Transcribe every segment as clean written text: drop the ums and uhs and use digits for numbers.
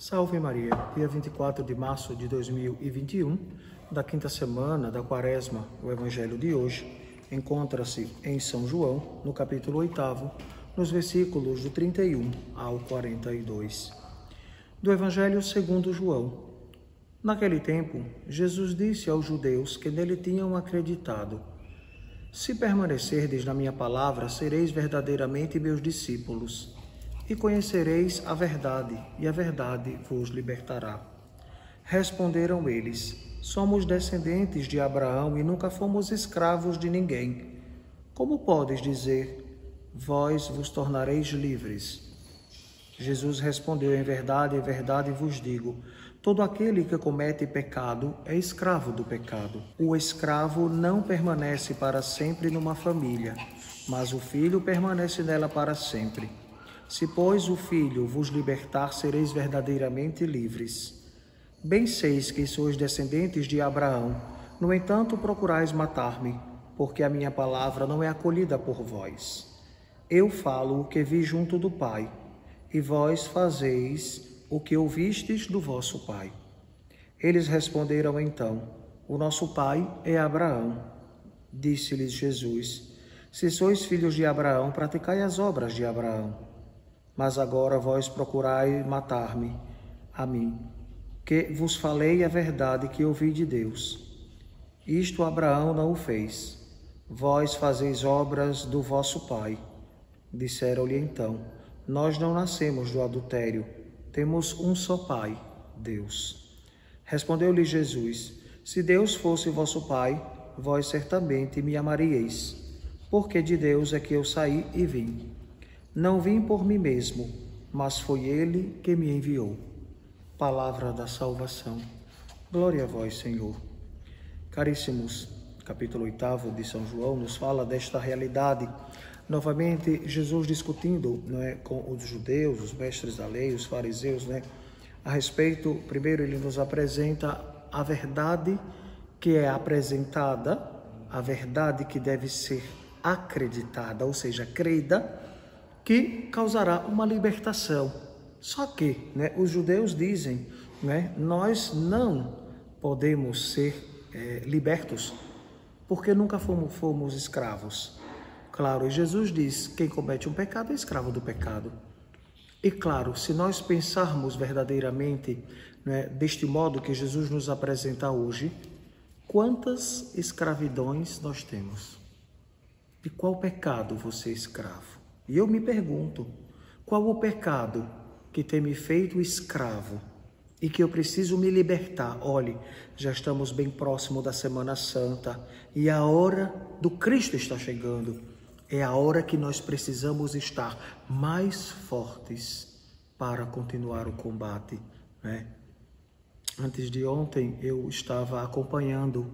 Salve Maria, dia 24 de março de 2021, da quinta semana da Quaresma. O Evangelho de hoje encontra-se em São João, no capítulo 8, nos versículos do 31 ao 42. Do Evangelho segundo João. Naquele tempo, Jesus disse aos judeus que nele tinham acreditado: Se permanecerdes na minha palavra, sereis verdadeiramente meus discípulos, e conhecereis a verdade, e a verdade vos libertará. Responderam eles: Somos descendentes de Abraão e nunca fomos escravos de ninguém. Como podes dizer, vós vos tornareis livres? Jesus respondeu: Em verdade vos digo, todo aquele que comete pecado é escravo do pecado. O escravo não permanece para sempre numa família, mas o filho permanece nela para sempre. Se, pois, o Filho vos libertar, sereis verdadeiramente livres. Bem seis que sois descendentes de Abraão, no entanto procurais matar-me, porque a minha palavra não é acolhida por vós. Eu falo o que vi junto do Pai, e vós fazeis o que ouvistes do vosso pai. Eles responderam então: O nosso pai é Abraão. Disse-lhes Jesus: Se sois filhos de Abraão, praticai as obras de Abraão. Mas agora vós procurai matar-me, a mim, que vos falei a verdade que ouvi de Deus. Isto Abraão não o fez. Vós fazeis obras do vosso pai. Disseram-lhe então: Nós não nascemos do adultério, temos um só pai, Deus. Respondeu-lhe Jesus: Se Deus fosse vosso pai, vós certamente me amaríeis, porque de Deus é que eu saí e vim. Não vim por mim mesmo, mas foi Ele que me enviou. Palavra da salvação. Glória a vós, Senhor. Caríssimos, capítulo 8 de São João nos fala desta realidade. Novamente, Jesus discutindo, com os judeus, os mestres da lei, os fariseus, a respeito, primeiro ele nos apresenta a verdade que é apresentada, a verdade que deve ser acreditada, ou seja, crida, que causará uma libertação. Só que os judeus dizem, nós não podemos ser libertos, porque nunca fomos escravos. Claro, e Jesus diz, quem comete um pecado é escravo do pecado. E claro, se nós pensarmos verdadeiramente deste modo que Jesus nos apresenta hoje, quantas escravidões nós temos? De qual pecado você é escravo? E eu me pergunto, qual o pecado que tem me feito escravo e que eu preciso me libertar? Olhe, já estamos bem próximo da Semana Santa e a hora do Cristo está chegando. É a hora que nós precisamos estar mais fortes para continuar o combate. Antes de ontem eu estava acompanhando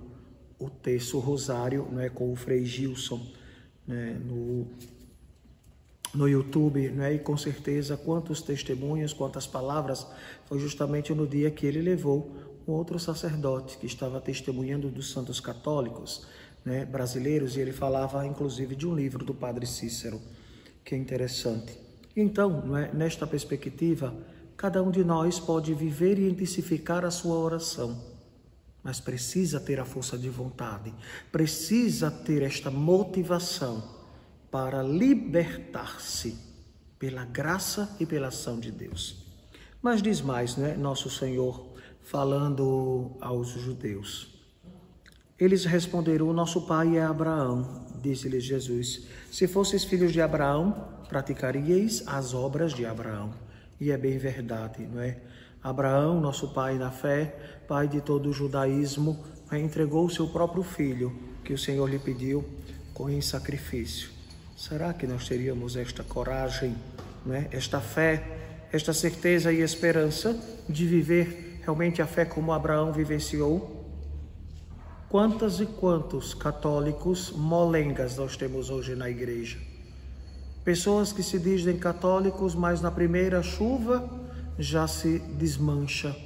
o terço rosário com o Frei Gilson no YouTube, e com certeza quantos testemunhos, quantas palavras, foi justamente no dia que ele levou um outro sacerdote que estava testemunhando dos santos católicos, brasileiros, e ele falava inclusive de um livro do Padre Cícero, que é interessante. Então, nesta perspectiva, cada um de nós pode viver e intensificar a sua oração, mas precisa ter a força de vontade, precisa ter esta motivação para libertar-se pela graça e pela ação de Deus. Mas diz mais, Nosso Senhor falando aos judeus. Eles responderam: O nosso pai é Abraão. Disse-lhes Jesus: Se fosseis filhos de Abraão, praticaríeis as obras de Abraão. E é bem verdade, Abraão, nosso pai na fé, pai de todo o judaísmo, entregou o seu próprio filho, que o Senhor lhe pediu, em sacrifício. Será que nós teríamos esta coragem, esta fé, esta certeza e esperança de viver realmente a fé como Abraão vivenciou? Quantas e quantos católicos molengas nós temos hoje na igreja? Pessoas que se dizem católicos, mas na primeira chuva já se desmancha.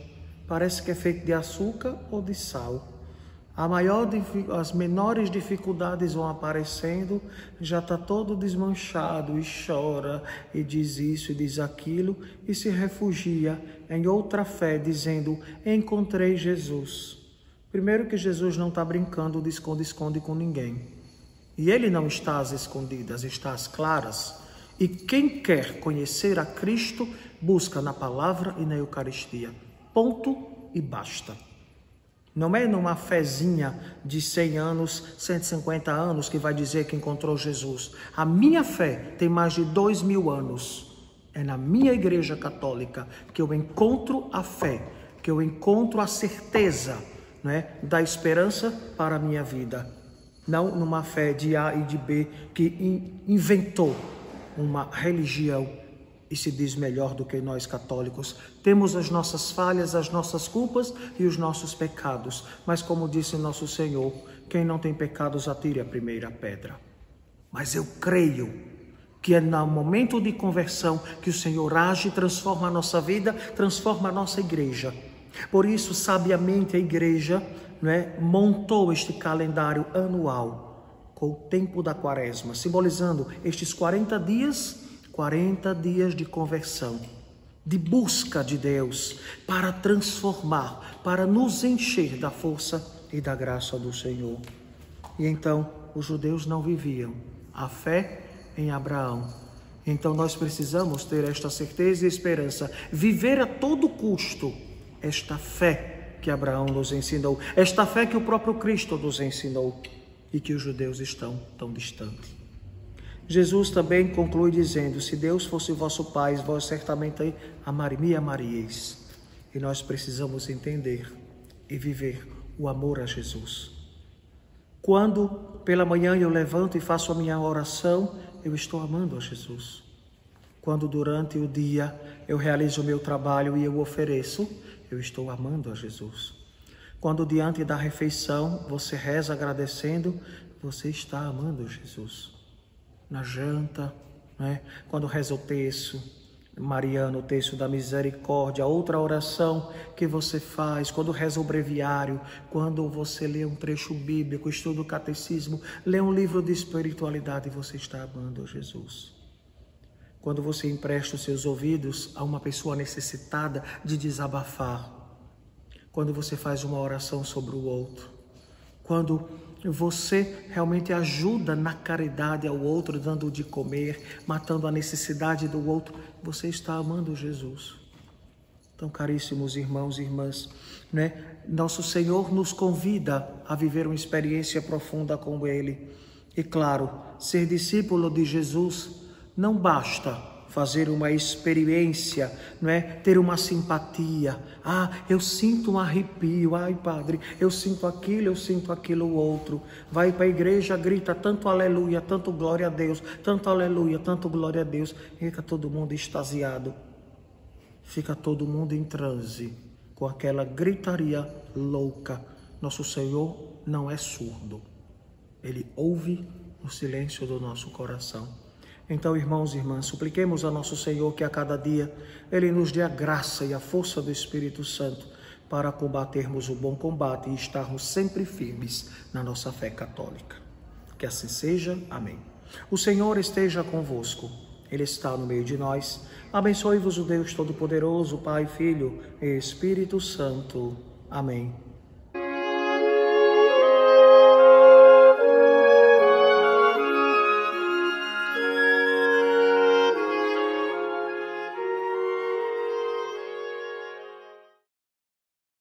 Parece que é feito de açúcar ou de sal. As menores dificuldades vão aparecendo, já está todo desmanchado e chora e diz isso e diz aquilo e se refugia em outra fé, dizendo: encontrei Jesus. Primeiro que Jesus não está brincando de esconde-esconde com ninguém. E ele não está às escondidas, está às claras. E quem quer conhecer a Cristo, busca na palavra e na Eucaristia. Ponto e basta. Não é numa fezinha de 100 anos, 150 anos que vai dizer que encontrou Jesus. A minha fé tem mais de 2000 anos. É na minha igreja católica que eu encontro a fé, que eu encontro a certeza, né, da esperança para a minha vida. Não numa fé de A e de B que inventou uma religião e se diz melhor do que nós católicos. Temos as nossas falhas, as nossas culpas e os nossos pecados. Mas como disse nosso Senhor, quem não tem pecados atire a primeira pedra. Mas eu creio que é no momento de conversão que o Senhor age, transforma a nossa vida, transforma a nossa igreja. Por isso, sabiamente, a igreja, montou este calendário anual com o tempo da quaresma, simbolizando estes 40 dias de conversão, de busca de Deus, para transformar, para nos encher da força e da graça do Senhor. E então, os judeus não viviam a fé em Abraão. Então, nós precisamos ter esta certeza e esperança, viver a todo custo esta fé que Abraão nos ensinou, esta fé que o próprio Cristo nos ensinou e que os judeus estão tão distantes. Jesus também conclui dizendo: se Deus fosse vosso Pai, vós certamente me amaríeis. E nós precisamos entender e viver o amor a Jesus. Quando pela manhã eu levanto e faço a minha oração, eu estou amando a Jesus. Quando durante o dia eu realizo o meu trabalho e eu ofereço, eu estou amando a Jesus. Quando diante da refeição você reza agradecendo, você está amando Jesus. Na janta, quando reza o terço mariano, o terço da misericórdia, outra oração que você faz, quando reza o breviário, quando você lê um trecho bíblico, estuda o catecismo, lê um livro de espiritualidade, você está amando a Jesus. Quando você empresta os seus ouvidos a uma pessoa necessitada de desabafar, quando você faz uma oração sobre o outro, quando você realmente ajuda na caridade ao outro, dando de comer, matando a necessidade do outro, você está amando Jesus. Então, caríssimos irmãos e irmãs, nosso Senhor nos convida a viver uma experiência profunda com Ele. E claro, ser discípulo de Jesus não basta fazer uma experiência, ter uma simpatia. Eu sinto um arrepio, padre, eu sinto aquilo outro. Vai para a igreja, grita tanto aleluia, tanto glória a Deus, tanto aleluia, tanto glória a Deus. Fica todo mundo extasiado, fica todo mundo em transe, com aquela gritaria louca. Nosso Senhor não é surdo, Ele ouve o silêncio do nosso coração. Então, irmãos e irmãs, supliquemos a nosso Senhor que a cada dia Ele nos dê a graça e a força do Espírito Santo para combatermos o bom combate e estarmos sempre firmes na nossa fé católica. Que assim seja. Amém. O Senhor esteja convosco. Ele está no meio de nós. Abençoe-vos o Deus Todo-Poderoso, Pai, Filho e Espírito Santo. Amém.